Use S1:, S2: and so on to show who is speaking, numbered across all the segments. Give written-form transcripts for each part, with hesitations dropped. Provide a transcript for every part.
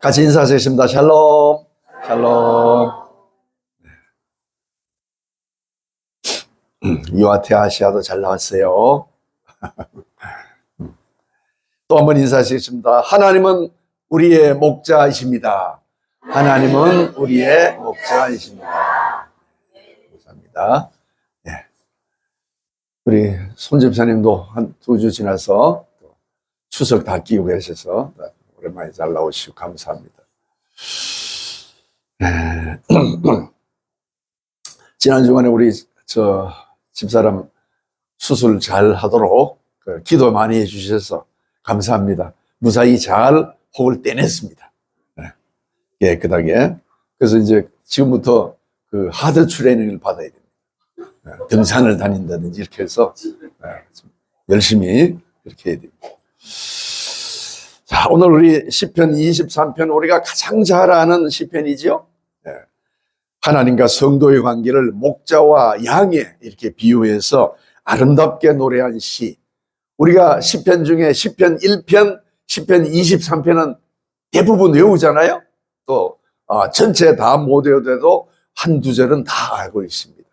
S1: 같이 인사하시겠습니다. 샬롬, 샬롬. 유아테아시아도 잘 나왔어요. 또 한번 인사하시겠습니다. 하나님은 우리의 목자이십니다. 하나님은 우리의 목자이십니다. 감사합니다. 네. 우리 손 집사님도 한 2주 지나서 추석 다 끼고 계셔서 오랜만에 잘 나오시고 감사합니다. 지난 주간에 우리 집사람 수술 잘 하도록 기도 많이 해주셔서 감사합니다. 무사히 잘 혹을 떼냈습니다. 깨끗하게. 그래서 이제 지금부터 그 하드 트레이닝을 받아야 됩니다. 등산을 다닌다든지 이렇게 해서 열심히 이렇게 해야 됩니다. 자, 오늘 우리 시편 23편 우리가 가장 잘 아는 시편이죠. 하나님과 성도의 관계를 목자와 양에 이렇게 비유해서 아름답게 노래한 시. 우리가 시편 중에 시편 1편, 시편 23편은 대부분 외우잖아요. 또 전체 다 못 외워도 한두 절은 다 알고 있습니다.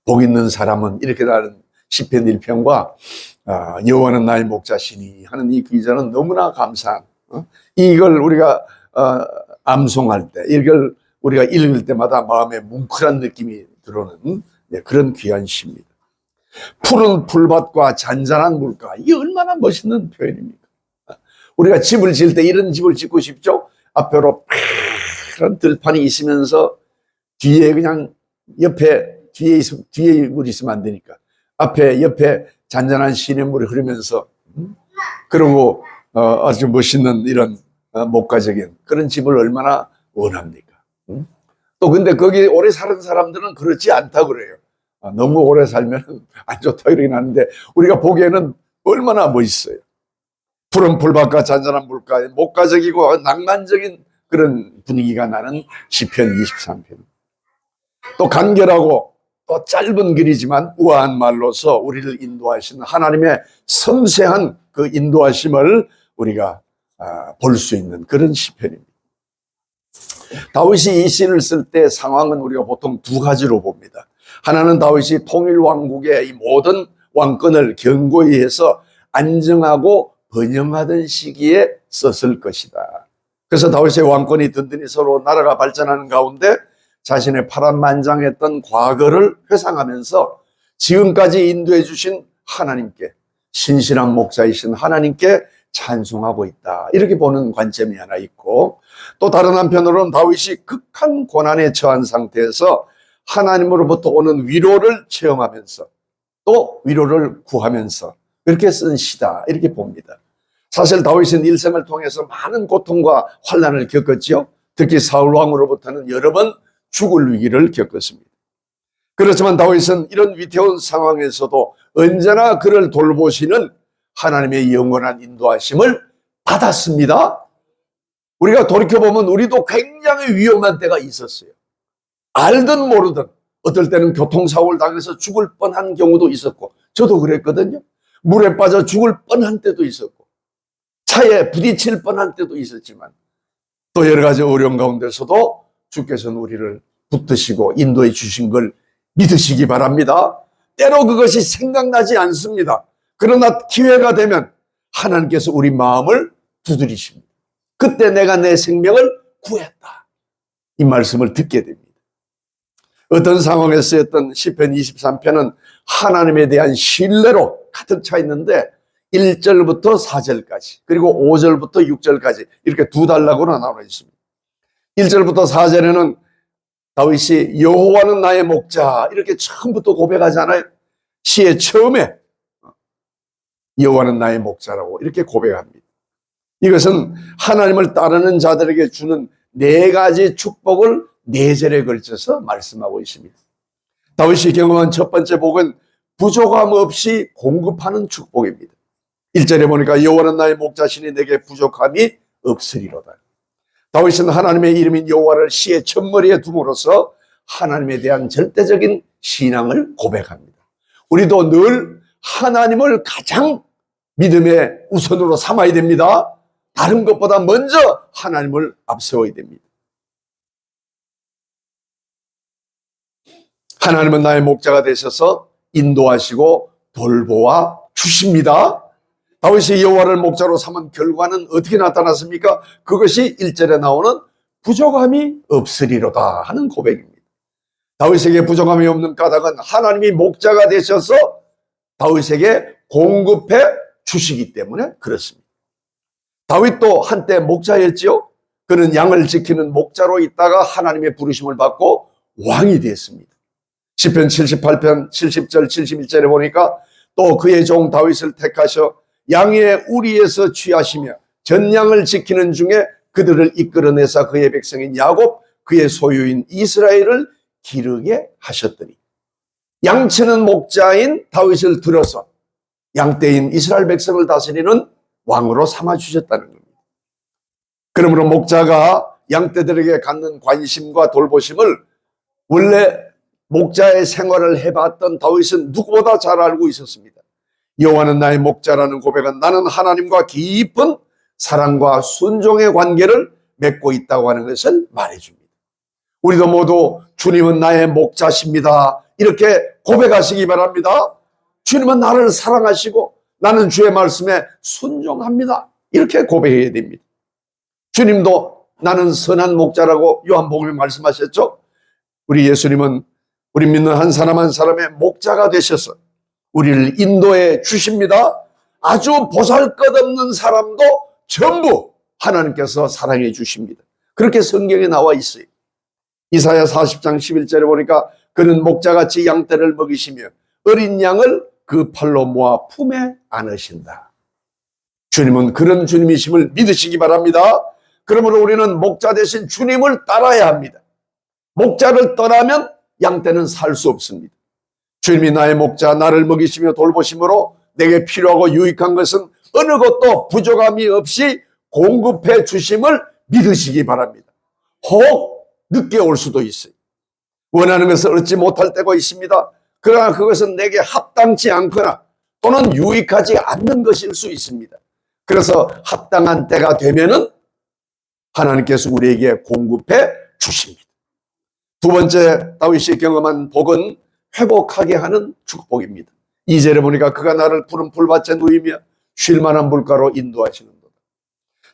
S1: 복 있는 사람은 이렇게 나는 시편 1편과 여호와는 나의 목자시니 하는 이 기자는 너무나 감사한 이걸 우리가 암송할 때 이걸 우리가 읽을 때마다 마음에 뭉클한 느낌이 들어오는 그런 귀한 시입니다. 푸른 풀밭과 잔잔한 물가, 이게 얼마나 멋있는 표현입니까? 우리가 집을 지을 때 이런 집을 짓고 싶죠? 앞으로 파란 들판이 있으면서 뒤에 그냥 뒤에 물이 있으면 안 되니까 옆에 잔잔한 시냇물이 흐르면서 그리고 아주 멋있는 이런 목가적인 그런 집을 얼마나 원합니까? 또 근데 거기 오래 사는 사람들은 그렇지 않다 그래요. 너무 오래 살면 안 좋다 이러긴 하는데 우리가 보기에는 얼마나 멋있어요. 푸른 풀밭과 잔잔한 물가에 목가적이고 낭만적인 그런 분위기가 나는 시편 23편. 또 간결하고 또 짧은 글이지만 우아한 말로서 우리를 인도하시는 하나님의 섬세한 그 인도하심을 우리가 볼 수 있는 그런 시편입니다. 다윗이 이 시를 쓸 때 상황은 우리가 보통 두 가지로 봅니다. 하나는 다윗이 통일 왕국의 이 모든 왕권을 견고히 해서 안정하고 번영하던 시기에 썼을 것이다. 그래서 다윗의 왕권이 든든히 서로 나라가 발전하는 가운데 자신의 파란만장했던 과거를 회상하면서 지금까지 인도해 주신 하나님께, 신실한 목자이신 하나님께 찬송하고 있다. 이렇게 보는 관점이 하나 있고, 또 다른 한편으로는 다윗이 극한 고난에 처한 상태에서 하나님으로부터 오는 위로를 체험하면서 또 위로를 구하면서 그렇게 쓴 시다. 이렇게 봅니다. 사실 다윗은 일생을 통해서 많은 고통과 환난을 겪었지요. 특히 사울 왕으로부터는 여러 번 죽을 위기를 겪었습니다. 그렇지만 다윗은 이런 위태로운 상황에서도 언제나 그를 돌보시는 하나님의 영원한 인도하심을 받았습니다. 우리가 돌이켜보면 우리도 굉장히 위험한 때가 있었어요. 알든 모르든 어떨 때는 교통사고를 당해서 죽을 뻔한 경우도 있었고 저도 그랬거든요. 물에 빠져 죽을 뻔한 때도 있었고 차에 부딪힐 뻔한 때도 있었지만 또 여러 가지 어려운 가운데서도 주께서는 우리를 붙드시고 인도해 주신 걸 믿으시기 바랍니다. 때로 그것이 생각나지 않습니다. 그러나 기회가 되면 하나님께서 우리 마음을 두드리십니다. 그때 내가 내 생명을 구했다. 이 말씀을 듣게 됩니다. 어떤 상황에 쓰였던 시편 23편은 하나님에 대한 신뢰로 가득 차 있는데 1절부터 4절까지 그리고 5절부터 6절까지 이렇게 두 단락으로 나눠 있습니다. 1절부터 4절에는 다윗이 여호와는 나의 목자 이렇게 처음부터 고백하잖아요. 시의 처음에 여호와는 나의 목자라고 이렇게 고백합니다. 이것은 하나님을 따르는 자들에게 주는 4가지 축복을 4절에 걸쳐서 말씀하고 있습니다. 다윗이 경험한 첫 번째 복은 부족함 없이 공급하는 축복입니다. 1절에 보니까 여호와는 나의 목자시니 내게 부족함이 없으리로다. 다윗은 하나님의 이름인 여호와를 시의 첫머리에 둠으로써 하나님에 대한 절대적인 신앙을 고백합니다. 우리도 늘 하나님을 가장 믿음의 우선으로 삼아야 됩니다. 다른 것보다 먼저 하나님을 앞세워야 됩니다. 하나님은 나의 목자가 되셔서 인도하시고 돌보아 주십니다. 다윗이 여호와를 목자로 삼은 결과는 어떻게 나타났습니까? 그것이 1절에 나오는 부족함이 없으리로다 하는 고백입니다. 다윗에게 부족함이 없는 까닭은 하나님이 목자가 되셔서 다윗에게 공급해 주시기 때문에 그렇습니다. 다윗도 한때 목자였지요. 그는 양을 지키는 목자로 있다가 하나님의 부르심을 받고 왕이 되었습니다. 시편 78편 70절 71절에 보니까 또 그의 종 다윗을 택하셔 양의 우리에서 취하시며 전양을 지키는 중에 그들을 이끌어내사 그의 백성인 야곱 그의 소유인 이스라엘을 기르게 하셨더니 양치는 목자인 다윗을 들어서 양떼인 이스라엘 백성을 다스리는 왕으로 삼아주셨다는 겁니다. 그러므로 목자가 양떼들에게 갖는 관심과 돌보심을 원래 목자의 생활을 해봤던 다윗은 누구보다 잘 알고 있었습니다. 여호와는 나의 목자라는 고백은 나는 하나님과 깊은 사랑과 순종의 관계를 맺고 있다고 하는 것을 말해줍니다. 우리도 모두 주님은 나의 목자십니다. 이렇게 고백하시기 바랍니다. 주님은 나를 사랑하시고 나는 주의 말씀에 순종합니다. 이렇게 고백해야 됩니다. 주님도 나는 선한 목자라고 요한복음에 말씀하셨죠. 우리 예수님은 우리 믿는 한 사람 한 사람의 목자가 되셔서 우리를 인도해 주십니다. 아주 보잘것없는 사람도 전부 하나님께서 사랑해 주십니다. 그렇게 성경에 나와 있어요. 이사야 40장 11절에 보니까 그는 목자같이 양떼를 먹이시며 어린 양을 그 팔로 모아 품에 안으신다. 주님은 그런 주님이심을 믿으시기 바랍니다. 그러므로 우리는 목자 대신 주님을 따라야 합니다. 목자를 떠나면 양떼는 살 수 없습니다. 주님이 나의 목자 나를 먹이시며 돌보심으로 내게 필요하고 유익한 것은 어느 것도 부족함이 없이 공급해 주심을 믿으시기 바랍니다. 혹 늦게 올 수도 있어요. 원하는 것을 얻지 못할 때가 있습니다. 그러나 그것은 내게 합당치 않거나 또는 유익하지 않는 것일 수 있습니다. 그래서 합당한 때가 되면은 하나님께서 우리에게 공급해 주십니다. 두 번째 다윗이 경험한 복은 회복하게 하는 축복입니다. 2절에 보니까 그가 나를 푸른 풀밭에 누이며 쉴 만한 물가로 인도하시는도다.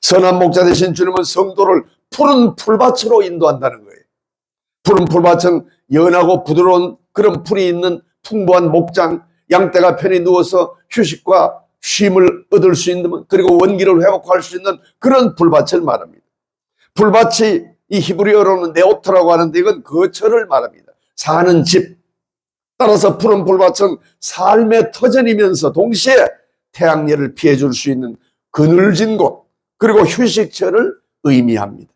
S1: 선한 목자 되신 주님은 성도를 푸른 풀밭으로 인도한다는 거예요. 푸른 풀밭은 연하고 부드러운 그런 풀이 있는 풍부한 목장, 양떼가 편히 누워서 휴식과 쉼을 얻을 수 있는, 그리고 원기를 회복할 수 있는 그런 풀밭을 말합니다. 풀밭이 이 히브리어로는 네오트라고 하는데 이건 거처를 말합니다. 사는 집. 따라서 푸른 풀밭은 삶의 터전이면서 동시에 태양열을 피해줄 수 있는 그늘진 곳, 그리고 휴식처를 의미합니다.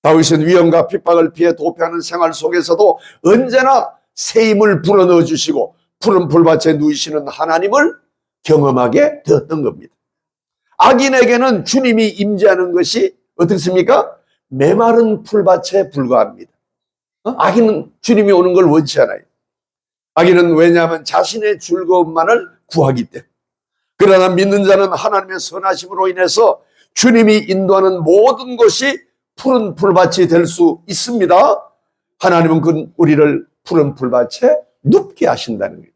S1: 다윗은 위험과 핍박을 피해 도피하는 생활 속에서도 언제나 새 힘을 불어넣어 주시고 푸른 풀밭에 누이시는 하나님을 경험하게 되었던 겁니다. 악인에게는 주님이 임재하는 것이 어떻습니까? 메마른 풀밭에 불과합니다. 악인은 주님이 오는 걸 원치 않아요. 악인은 왜냐하면 자신의 즐거움만을 구하기 때문에. 그러나 믿는 자는 하나님의 선하심으로 인해서 주님이 인도하는 모든 것이 푸른 풀밭이 될 수 있습니다. 하나님은 우리를 푸른 풀밭에 눕게 하신다는 거예요.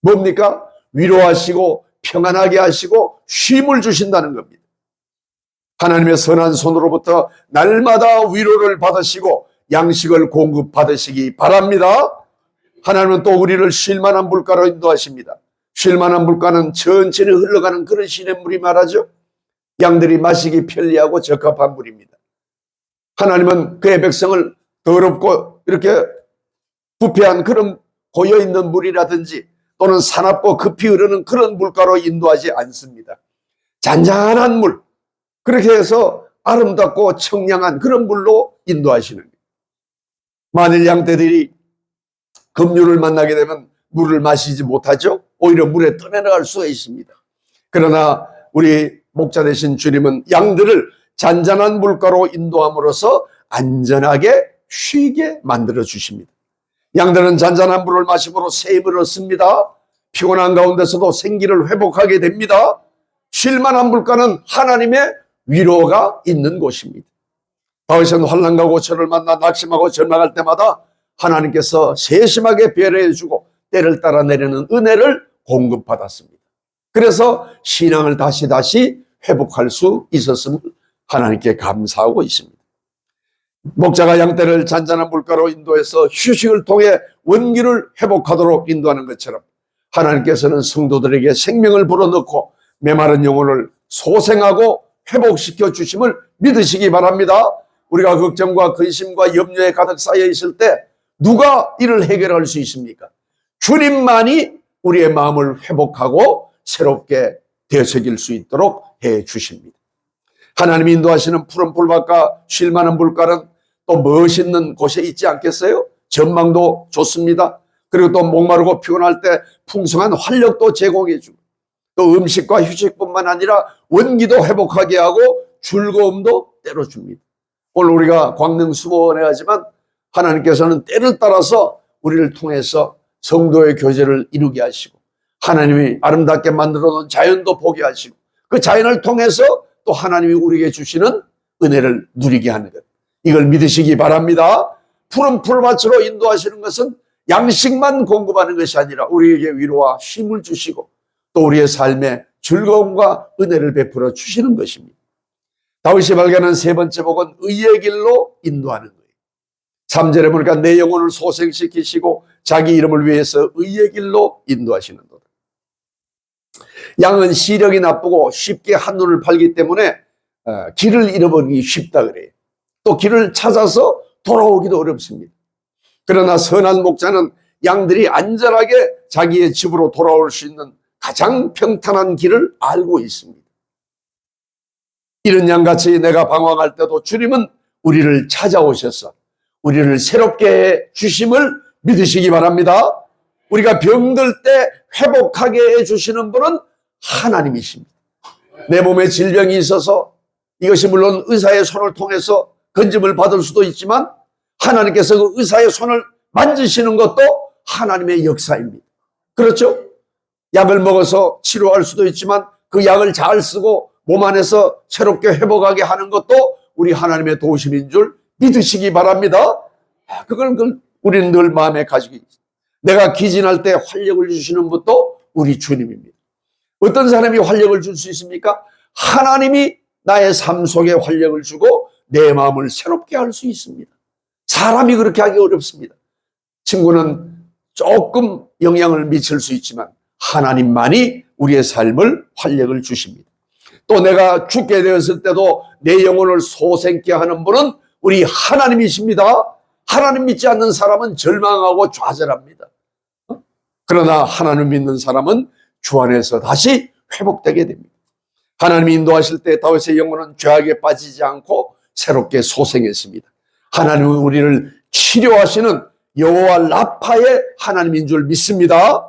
S1: 뭡니까? 위로하시고 평안하게 하시고 쉼을 주신다는 겁니다. 하나님의 선한 손으로부터 날마다 위로를 받으시고 양식을 공급받으시기 바랍니다. 하나님은 또 우리를 쉴만한 물가로 인도하십니다. 쉴만한 물가는 천천히 흘러가는 그런 시냇물이 말하죠. 양들이 마시기 편리하고 적합한 물입니다. 하나님은 그의 백성을 더럽고 이렇게 부패한 그런 고여있는 물이라든지 또는 사납고 급히 흐르는 그런 물가로 인도하지 않습니다. 잔잔한 물, 그렇게 해서 아름답고 청량한 그런 물로 인도하시는 거예요. 만일 양떼들이 급류를 만나게 되면 물을 마시지 못하죠. 오히려 물에 떠내려갈 수가 있습니다. 그러나 우리 목자 되신 주님은 양들을 잔잔한 물가로 인도함으로써 안전하게 쉬게 만들어 주십니다. 양들은 잔잔한 물을 마심으로 새 힘을 얻습니다. 피곤한 가운데서도 생기를 회복하게 됩니다. 쉴만한 물가는 하나님의 위로가 있는 곳입니다. 다윗은 환난과 고초를 만나 낙심하고 절망할 때마다 하나님께서 세심하게 배려해 주고 때를 따라 내리는 은혜를 공급받았습니다. 그래서 신앙을 다시 회복할 수 있었음을 하나님께 감사하고 있습니다. 목자가 양떼를 잔잔한 물가로 인도해서 휴식을 통해 원기를 회복하도록 인도하는 것처럼 하나님께서는 성도들에게 생명을 불어넣고 메마른 영혼을 소생하고 회복시켜 주심을 믿으시기 바랍니다. 우리가 걱정과 근심과 염려에 가득 쌓여 있을 때 누가 이를 해결할 수 있습니까? 주님만이 우리의 마음을 회복하고 새롭게 되새길 수 있도록 해 주십니다. 하나님이 인도하시는 푸른 풀밭과 쉴 만한 물가는 또 멋있는 곳에 있지 않겠어요? 전망도 좋습니다. 그리고 또 목마르고 피곤할 때 풍성한 활력도 제공해 주고 또 음식과 휴식뿐만 아니라 원기도 회복하게 하고 즐거움도 때로 줍니다. 오늘 우리가 광명 수목원에 하지만 하나님께서는 때를 따라서 우리를 통해서 성도의 교제를 이루게 하시고 하나님이 아름답게 만들어 놓은 자연도 보게 하시고 그 자연을 통해서 또 하나님이 우리에게 주시는 은혜를 누리게 하는 것, 이걸 믿으시기 바랍니다. 푸른 풀밭으로 인도하시는 것은 양식만 공급하는 것이 아니라 우리에게 위로와 힘을 주시고 또 우리의 삶에 즐거움과 은혜를 베풀어 주시는 것입니다. 다윗이 발견한 세 번째 복은 의의 길로 인도하는 거예요. 3절에 보니까 내 영혼을 소생시키시고 자기 이름을 위해서 의의 길로 인도하시는 것. 양은 시력이 나쁘고 쉽게 한눈을 팔기 때문에 길을 잃어버리기 쉽다 그래요. 또 길을 찾아서 돌아오기도 어렵습니다. 그러나 선한 목자는 양들이 안전하게 자기의 집으로 돌아올 수 있는 가장 평탄한 길을 알고 있습니다. 이런 양같이 내가 방황할 때도 주님은 우리를 찾아오셔서 우리를 새롭게 해 주심을 믿으시기 바랍니다. 우리가 병들 때 회복하게 해주시는 분은 하나님이십니다. 내 몸에 질병이 있어서 이것이 물론 의사의 손을 통해서 건짐을 받을 수도 있지만 하나님께서 그 의사의 손을 만지시는 것도 하나님의 역사입니다. 그렇죠? 약을 먹어서 치료할 수도 있지만 그 약을 잘 쓰고 몸 안에서 새롭게 회복하게 하는 것도 우리 하나님의 도우심인 줄 믿으시기 바랍니다. 그걸 우리는 늘 마음에 가지고 있습니다. 내가 기진할 때 활력을 주시는 분도 우리 주님입니다. 어떤 사람이 활력을 줄 수 있습니까? 하나님이 나의 삶 속에 활력을 주고 내 마음을 새롭게 할 수 있습니다. 사람이 그렇게 하기 어렵습니다. 친구는 조금 영향을 미칠 수 있지만 하나님만이 우리의 삶을 활력을 주십니다. 또 내가 죽게 되었을 때도 내 영혼을 소생케 하는 분은 우리 하나님이십니다. 하나님 믿지 않는 사람은 절망하고 좌절합니다. 그러나 하나님 믿는 사람은 주 안에서 다시 회복되게 됩니다. 하나님이 인도하실 때 다윗의 영혼은 죄악에 빠지지 않고 새롭게 소생했습니다. 하나님은 우리를 치료하시는 여호와 라파의 하나님인 줄 믿습니다.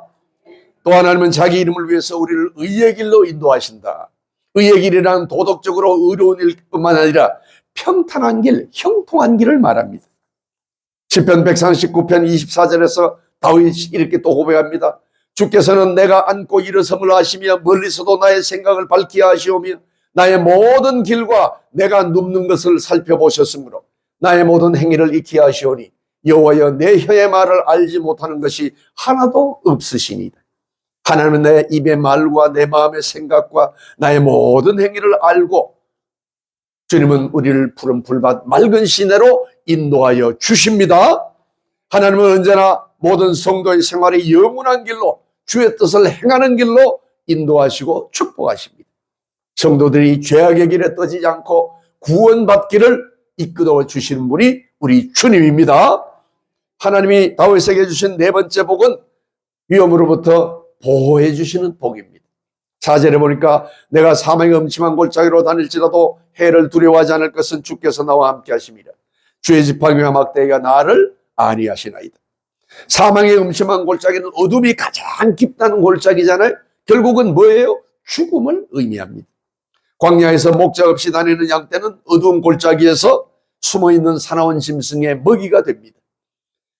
S1: 또 하나님은 자기 이름을 위해서 우리를 의의 길로 인도하신다. 의의 길이란 도덕적으로 의로운 일뿐만 아니라 평탄한 길, 형통한 길을 말합니다. 시편 139편 24절에서 다윗이 이렇게 또 고백합니다. 주께서는 내가 앉고 일어섬을 아시며 멀리서도 나의 생각을 밝히게 하시오며 나의 모든 길과 내가 눕는 것을 살펴보셨으므로 나의 모든 행위를 익히게 하시오니 여호와여 내 혀의 말을 알지 못하는 것이 하나도 없으시니이다. 하나님은 내 입의 말과 내 마음의 생각과 나의 모든 행위를 알고 주님은 우리를 푸른 풀밭 맑은 시내로 인도하여 주십니다. 하나님은 언제나 모든 성도의 생활이 영원한 길로 주의 뜻을 행하는 길로 인도하시고 축복하십니다. 성도들이 죄악의 길에 떠지지 않고 구원받기를 이끌어 주시는 분이 우리 주님입니다. 하나님이 다윗에게 주신 네 번째 복은 위험으로부터 보호해 주시는 복입니다. 4절에 보니까 내가 사망의 음침한 골짜기로 다닐지라도 해를 두려워하지 않을 것은 주께서 나와 함께 하심이라. 주의 지팡이와 막대기가 나를 안위하시나이다. 사망의 음침한 골짜기는 어둠이 가장 깊다는 골짜기잖아요. 결국은 뭐예요? 죽음을 의미합니다. 광야에서 목자 없이 다니는 양떼는 어두운 골짜기에서 숨어있는 사나운 짐승의 먹이가 됩니다.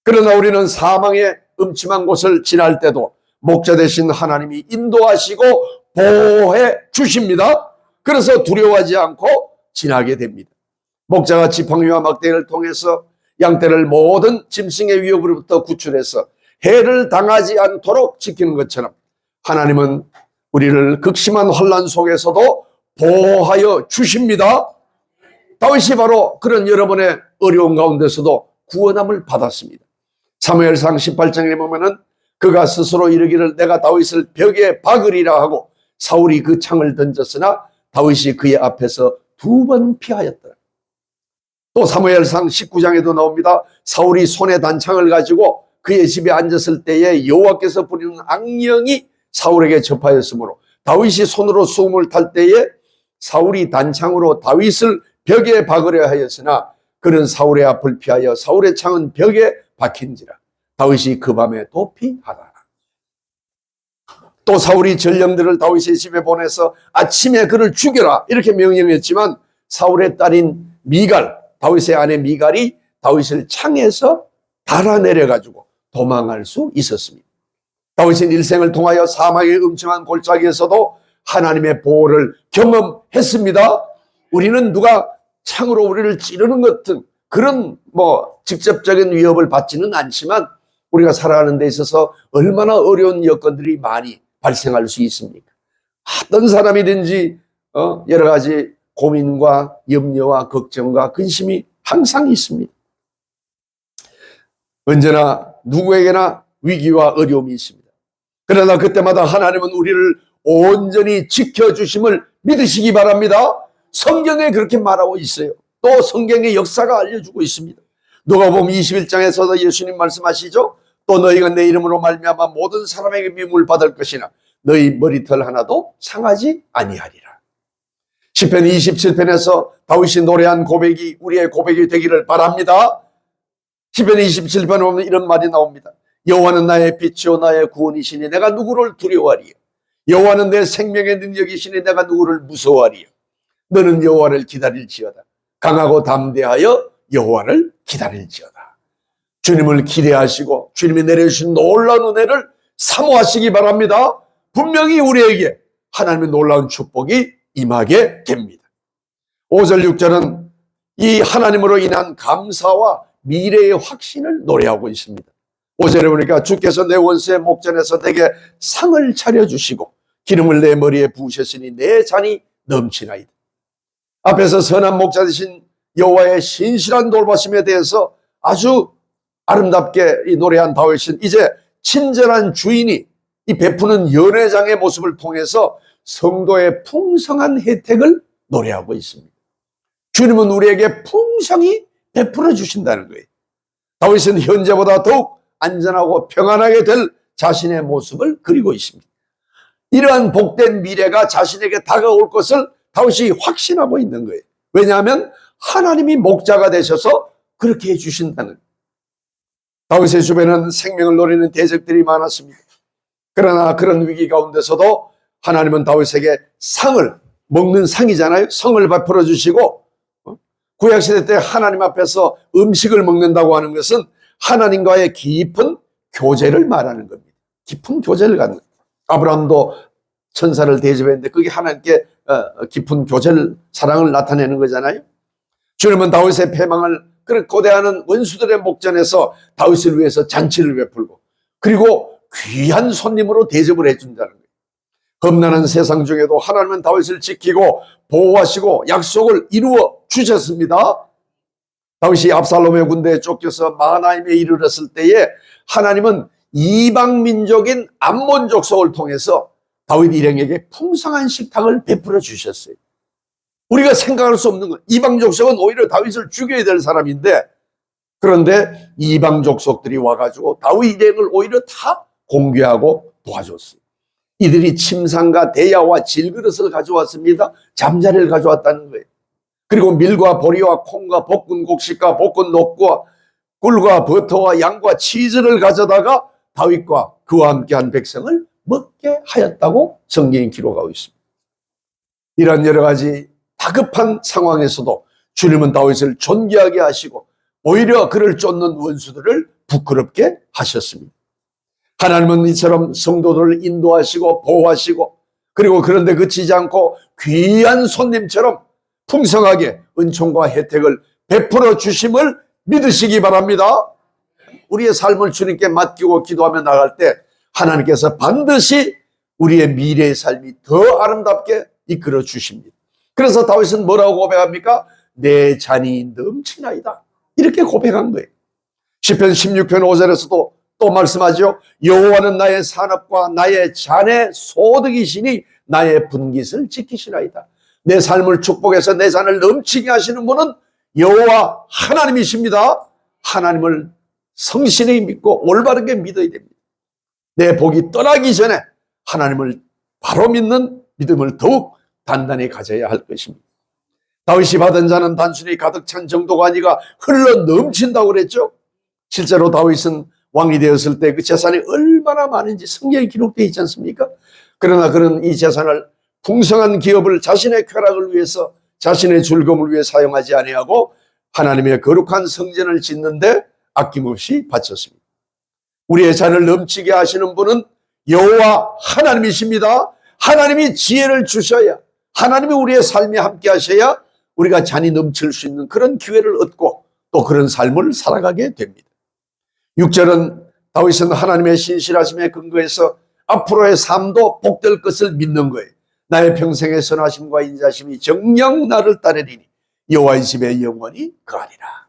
S1: 그러나 우리는 사망의 음침한 곳을 지날 때도 목자 되신 하나님이 인도하시고 보호해 주십니다. 그래서 두려워하지 않고 지나게 됩니다. 목자가 지팡이와 막대기를 통해서 양떼를 모든 짐승의 위협으로부터 구출해서 해를 당하지 않도록 지키는 것처럼 하나님은 우리를 극심한 환난 속에서도 보호하여 주십니다. 다윗이 바로 그런 여러분의 어려운 가운데서도 구원함을 받았습니다. 사무엘상 18장에 보면은 그가 스스로 이르기를 내가 다윗을 벽에 박으리라 하고 사울이 그 창을 던졌으나 다윗이 그의 앞에서 2번 피하였더라. 또 사무엘상 19장에도 나옵니다. 사울이 손에 단창을 가지고 그의 집에 앉았을 때에 여호와께서 부리는 악령이 사울에게 접하였으므로 다윗이 손으로 수금을 탈 때에 사울이 단창으로 다윗을 벽에 박으려 하였으나 그는 사울의 앞을 피하여 사울의 창은 벽에 박힌지라 다윗이 그 밤에 도피하더라. 또 사울이 전령들을 다윗의 집에 보내서 아침에 그를 죽여라 이렇게 명령했지만 사울의 딸인 미갈, 다윗의 아내 미갈이 다윗을 창에서 달아내려가지고 도망할 수 있었습니다. 다윗은 일생을 통하여 사망의 음침한 골짜기에서도 하나님의 보호를 경험했습니다. 우리는 누가 창으로 우리를 찌르는 것 같은 그런 직접적인 위협을 받지는 않지만 우리가 살아가는 데 있어서 얼마나 어려운 여건들이 많이 발생할 수 있습니까? 어떤 사람이든지 여러 가지 고민과 염려와 걱정과 근심이 항상 있습니다. 언제나 누구에게나 위기와 어려움이 있습니다. 그러나 그때마다 하나님은 우리를 온전히 지켜주심을 믿으시기 바랍니다. 성경에 그렇게 말하고 있어요. 또 성경의 역사가 알려주고 있습니다. 누가복음 21장에서도 예수님 말씀하시죠. 또 너희가 내 이름으로 말미암아 모든 사람에게 미움을 받을 것이나 너희 머리털 하나도 상하지 아니하리라. 시편 27편에서 다윗이 노래한 고백이 우리의 고백이 되기를 바랍니다. 시편 27편에 보면 이런 말이 나옵니다. 여호와는 나의 빛이요 나의 구원이시니 내가 누구를 두려워하리요. 여호와는 내 생명의 능력이시니 내가 누구를 무서워하리요. 너는 여호와를 기다릴지어다. 강하고 담대하여 여호와를 기다릴지어다. 주님을 기대하시고 주님이 내려주신 놀라운 은혜를 사모하시기 바랍니다. 분명히 우리에게 하나님의 놀라운 축복이 임하게 됩니다. 5절 6절은 이 하나님으로 인한 감사와 미래의 확신을 노래하고 있습니다. 5절에 보니까 주께서 내 원수의 목전에서 내게 상을 차려주시고 기름을 내 머리에 부으셨으니 내 잔이 넘치나이다. 앞에서 선한 목자 되신 여호와의 신실한 돌보심에 대해서 아주 아름답게 이 노래한 다윗은 이제 친절한 주인이 이 베푸는 연회장의 모습을 통해서 성도의 풍성한 혜택을 노래하고 있습니다. 주님은 우리에게 풍성히 베풀어 주신다는 거예요. 다윗은 현재보다 더욱 안전하고 평안하게 될 자신의 모습을 그리고 있습니다. 이러한 복된 미래가 자신에게 다가올 것을 다윗이 확신하고 있는 거예요. 왜냐하면 하나님이 목자가 되셔서 그렇게 해주신다는 거예요. 다윗의 주변에는 생명을 노리는 대적들이 많았습니다. 그러나 그런 위기 가운데서도 하나님은 다윗에게 상을, 먹는 상이잖아요. 성을 베풀어 주시고 구약시대 때 하나님 앞에서 음식을 먹는다고 하는 것은 하나님과의 깊은 교제를 말하는 겁니다. 깊은 교제를 갖는 거예요. 아브라함도 천사를 대접했는데 그게 하나님께 깊은 교제를, 사랑을 나타내는 거잖아요. 주님은 다윗의 패망을 고대하는 원수들의 목전에서 다윗을 위해서 잔치를 베풀고 그리고 귀한 손님으로 대접을 해준다는 거예요. 험난한 세상 중에도 하나님은 다윗을 지키고 보호하시고 약속을 이루어 주셨습니다. 다윗이 압살롬의 군대에 쫓겨서 마하나임에 이르렀을 때에 하나님은 이방 민족인 암몬 족속을 통해서 다윗 일행에게 풍성한 식탁을 베풀어 주셨어요. 우리가 생각할 수 없는 것, 이방 족속은 오히려 다윗을 죽여야 될 사람인데 그런데 이방 족속들이 와가지고 다윗 일행을 오히려 다 공개하고 도와줬어요. 이들이 침상과 대야와 질그릇을 가져왔습니다. 잠자리를 가져왔다는 거예요. 그리고 밀과 보리와 콩과 볶은 곡식과 볶은 녹과 꿀과 버터와 양과 치즈를 가져다가 다윗과 그와 함께한 백성을 먹게 하였다고 성경이 기록하고 있습니다. 이런 여러 가지 다급한 상황에서도 주님은 다윗을 존귀하게 하시고 오히려 그를 쫓는 원수들을 부끄럽게 하셨습니다. 하나님은 이처럼 성도들을 인도하시고 보호하시고 그리고 그런데 그치지 않고 귀한 손님처럼 풍성하게 은총과 혜택을 베풀어 주심을 믿으시기 바랍니다. 우리의 삶을 주님께 맡기고 기도하며 나갈 때 하나님께서 반드시 우리의 미래의 삶이 더 아름답게 이끌어 주십니다. 그래서 다윗은 뭐라고 고백합니까? 내 잔이 넘치나이다. 이렇게 고백한 거예요. 시편 16편 5절에서도 또 말씀하죠. 여호와는 나의 산업과 나의 잔의 소득이시니 나의 분깃을 지키시나이다. 내 삶을 축복해서 내 잔을 넘치게 하시는 분은 여호와 하나님이십니다. 하나님을 성실히 믿고 올바르게 믿어야 됩니다. 내 복이 떠나기 전에 하나님을 바로 믿는 믿음을 더욱 단단히 가져야 할 것입니다. 다윗이 받은 자는 단순히 가득 찬 정도가 아니라 흘러 넘친다고 그랬죠. 실제로 다윗은 왕이 되었을 때 그 재산이 얼마나 많은지 성경에 기록되어 있지 않습니까? 그러나 그는 이 재산을 풍성한 기업을 자신의 쾌락을 위해서 자신의 즐거움을 위해 사용하지 아니하고 하나님의 거룩한 성전을 짓는데 아낌없이 바쳤습니다. 우리의 잔을 넘치게 하시는 분은 여호와 하나님이십니다. 하나님이 지혜를 주셔야, 하나님이 우리의 삶에 함께 하셔야 우리가 잔이 넘칠 수 있는 그런 기회를 얻고 또 그런 삶을 살아가게 됩니다. 6절은 다윗은 하나님의 신실하심에 근거해서 앞으로의 삶도 복될 것을 믿는 거예요. 나의 평생의 선하심과 인자심이 정녕 나를 따르리니 여호와의 집에 영원히 거하리라.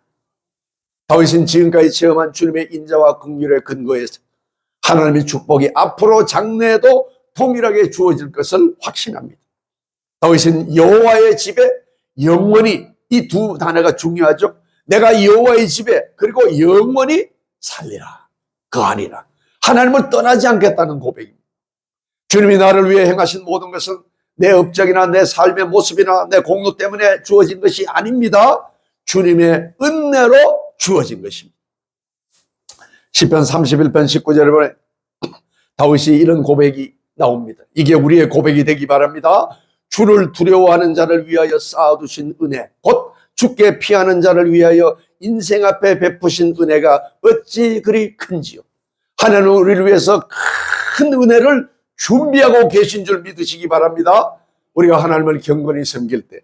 S1: 다윗은 지금까지 체험한 주님의 인자와 긍휼에 근거해서 하나님의 축복이 앞으로 장래에도 동일하게 주어질 것을 확신합니다. 다윗은 여호와의 집에 영원히, 이 두 단어가 중요하죠. 내가 여호와의 집에 그리고 영원히 살리라, 거하리라. 하나님을 떠나지 않겠다는 고백입니다. 주님이 나를 위해 행하신 모든 것은 내 업적이나 내 삶의 모습이나 내 공로 때문에 주어진 것이 아닙니다. 주님의 은혜로 주어진 것입니다. 시편 31편 19절에 보면 다윗이 이런 고백이 나옵니다. 이게 우리의 고백이 되기 바랍니다. 주를 두려워하는 자를 위하여 쌓아두신 은혜, 곧 주께 피하는 자를 위하여 인생 앞에 베푸신 은혜가 어찌 그리 큰지요. 하나님은 우리를 위해서 큰 은혜를 준비하고 계신 줄 믿으시기 바랍니다. 우리가 하나님을 경건히 섬길 때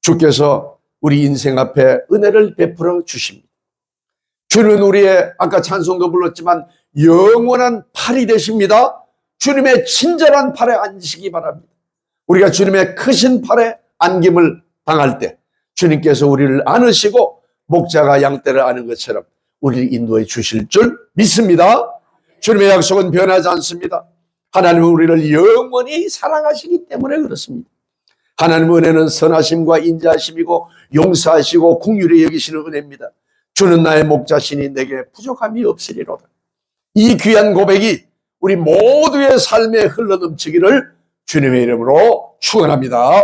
S1: 주께서 우리 인생 앞에 은혜를 베풀어 주십니다. 주는 우리의, 아까 찬송도 불렀지만, 영원한 팔이 되십니다. 주님의 친절한 팔에 앉으시기 바랍니다. 우리가 주님의 크신 팔에 안김을 당할 때 주님께서 우리를 안으시고 목자가 양떼를 아는 것처럼 우리를 인도해 주실 줄 믿습니다. 주님의 약속은 변하지 않습니다. 하나님은 우리를 영원히 사랑하시기 때문에 그렇습니다. 하나님의 은혜는 선하심과 인자하심이고 용서하시고 긍휼히 여기시는 은혜입니다. 주는 나의 목자시니 내게 부족함이 없으리로다. 이 귀한 고백이 우리 모두의 삶에 흘러넘치기를 주님의 이름으로 축원합니다.